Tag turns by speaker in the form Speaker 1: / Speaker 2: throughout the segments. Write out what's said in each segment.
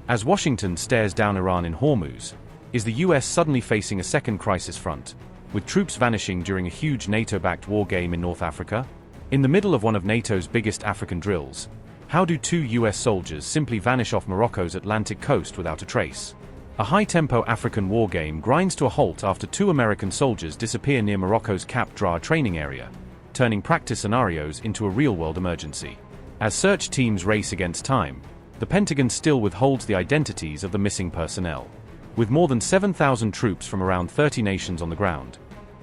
Speaker 1: As Washington stares down Iran in Hormuz, is the US suddenly facing a second crisis front, with troops vanishing during a huge NATO-backed war game in North Africa? In the middle of one of NATO's biggest African drills, how do 2 US soldiers simply vanish off Morocco's Atlantic coast without a trace? A high-tempo African war game grinds to a halt after 2 American soldiers disappear near Morocco's Cap Draa training area, turning practice scenarios into a real-world emergency. As search teams race against time, the Pentagon still withholds the identities of the missing personnel. With more than 7,000 troops from around 30 nations on the ground,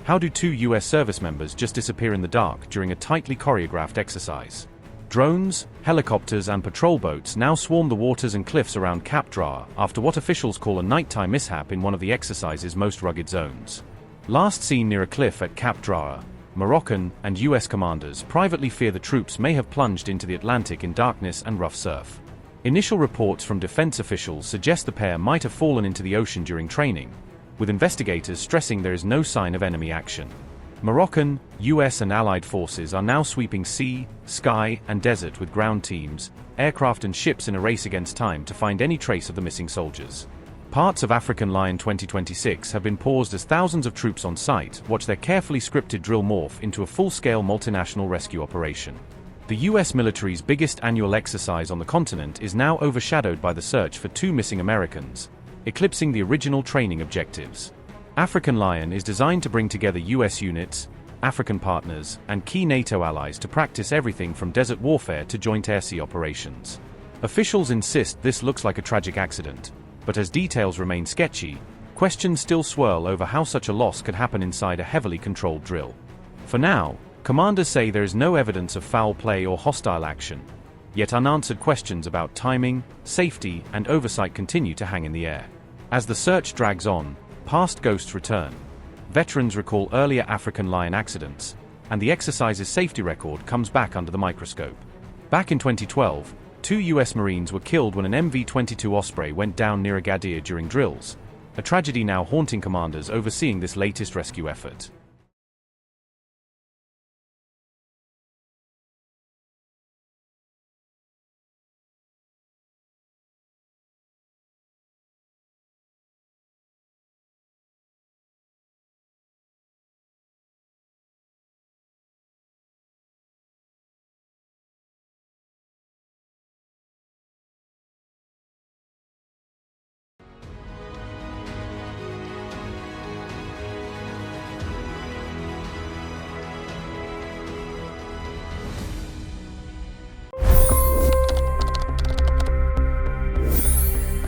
Speaker 1: how do 2 US service members just disappear in the dark during a tightly choreographed exercise? Drones, helicopters and patrol boats now swarm the waters and cliffs around Cap Draa after what officials call a nighttime mishap in one of the exercise's most rugged zones. Last seen near a cliff at Cap Draa, Moroccan and US commanders privately fear the troops may have plunged into the Atlantic in darkness and rough surf. Initial reports from defense officials suggest the pair might have fallen into the ocean during training, with investigators stressing there is no sign of enemy action. Moroccan, US and allied forces are now sweeping sea, sky and desert with ground teams, aircraft and ships in a race against time to find any trace of the missing soldiers. Parts of African Lion 2026 have been paused as thousands of troops on site watch their carefully scripted drill morph into a full-scale multinational rescue operation. The US military's biggest annual exercise on the continent is now overshadowed by the search for 2 missing Americans, eclipsing the original training objectives. African Lion is designed to bring together US units, African partners, and key NATO allies to practice everything from desert warfare to joint air-sea operations. Officials insist this looks like a tragic accident, but as details remain sketchy, questions still swirl over how such a loss could happen inside a heavily controlled drill. For now, commanders say there is no evidence of foul play or hostile action, yet unanswered questions about timing, safety, and oversight continue to hang in the air. As the search drags on, past ghosts return. Veterans recall earlier African Lion accidents, and the exercise's safety record comes back under the microscope. Back in 2012, 2 US Marines were killed when an MV-22 Osprey went down near Agadir during drills, a tragedy now haunting commanders overseeing this latest rescue effort.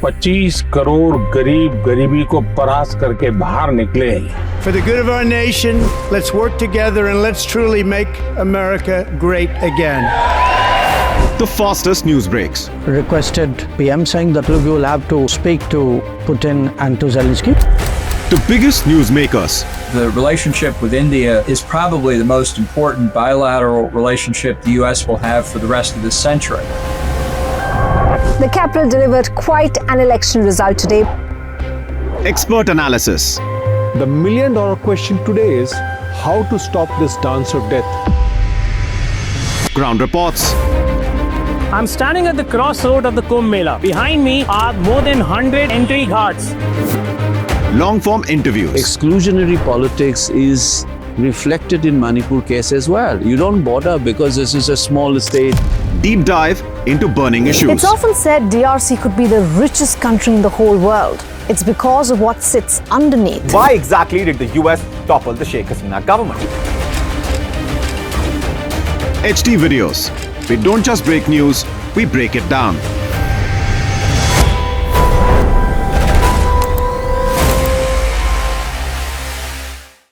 Speaker 2: $25 crore गरीब गरीबी को परास्त करके बाहर निकले।
Speaker 3: For the good of our nation, let's work together and let's truly make America great again.
Speaker 4: The fastest news breaks.
Speaker 5: Requested PM saying that look, you will have to speak to Putin and to Zelensky.
Speaker 4: The biggest news makers.
Speaker 6: The relationship with India is probably the most important bilateral relationship the US will have for the rest of this century.
Speaker 7: The capital delivered quite an election result today.
Speaker 4: Expert analysis.
Speaker 8: The million-dollar question today is how to stop this dance of death.
Speaker 4: Ground reports.
Speaker 9: I'm standing at the crossroad of the Kumbh Mela. Behind me are more than 100 entry ghats.
Speaker 4: Long-form interviews.
Speaker 10: Exclusionary politics is reflected in Manipur case as well. You don't bother because this is a small state.
Speaker 4: Deep dive into burning issues.
Speaker 7: It's often said DRC could be the richest country in the whole world. It's because of what sits underneath.
Speaker 11: Why exactly did the US topple the Sheikh Hasina government?
Speaker 4: HD videos. We don't just break news, we break it down.